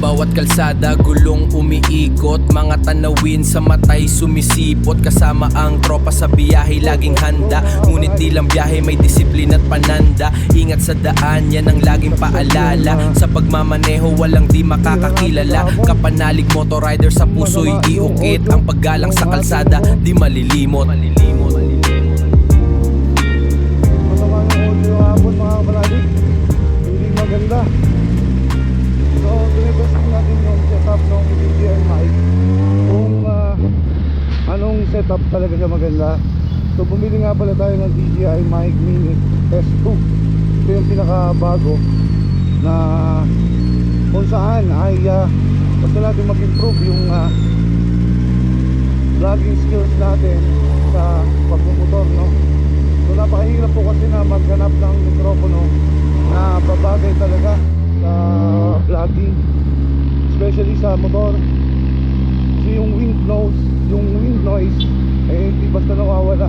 bawat kalsada, gulong umiikot, mga tanawin sa matay sumisipot. Kasama ang tropa sa biyahe, laging handa. Ngunit di lang biyahe, may disiplina at pananda. Ingat sa daan, yan ang laging paalala. Sa pagmamaneho, walang di makakakilala. Kapanalig motorrider sa puso'y iukit. Ang paggalang sa kalsada, di malilimot. Masama ng audio hapon mga kapaladik, hindi maganda. So tinitesting natin yung setup ng DJI mic, kung anong setup talaga siya maganda. So bumili nga pala tayo ng DJI mic Mini S2. Ito yung pinakabago na kung saan ay basta natin mag-improve yung vlogging skills natin sa pagmumotor, no? So napakahirap po kasi na maghanap ng mikropono na babagay talaga sa vlogging, especially sa motor. Kasi yung wind noise eh hindi basta nawawala,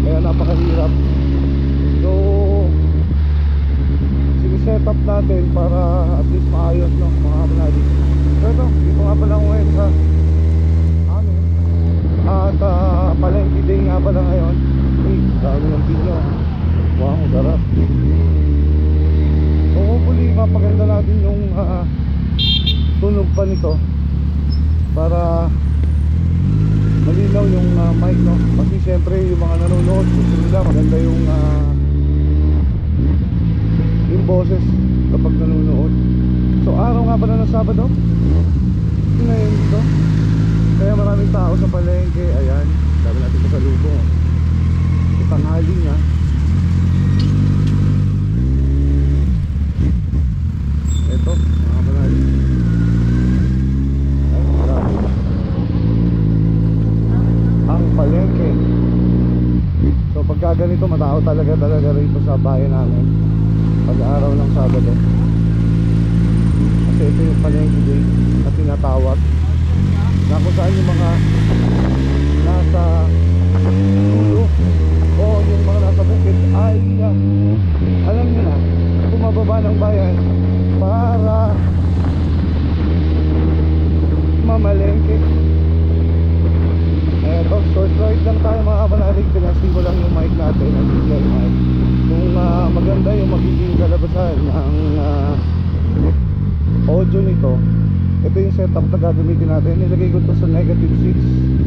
kaya napakahirap. So siniset up natin para at least maayos, no, mga kanali. Pero dito nga pala ngayon sa amin at palengke day nga pala ngayon. Dami ng pinyo. Wow, sarap. So hopefully mapaganda natin yung tunog pa nito para malinaw yung mic, no? Kasi syempre yung mga nanonood gusto nila maganda yung boses kapag nanonood. So araw nga pala ng Sabado ngayon dito, kaya maraming tao sa palengke. Ayan, dami natin pasalubong. Tanghali na. Ito, mga panghali. Ay, marami. Ang palengke. So pagka ganito, matao talaga rito sa bayan namin pag-araw ng Sabado. Kasi ito yung palengke day na tinatawag, na kung saan yung mga nasa dulo o yung mga nasa bukid ay alam nyo na, bumababa ng bayan para mamalengke. Eto, short ride lang tayo mga kapanalig. Pinasting ko lang yung mic natin, ang DJI mic, kung maganda yung magiging kalabasan ng audio nito. Ito yung setup na gagamitin natin. Nilagay ko to sa -6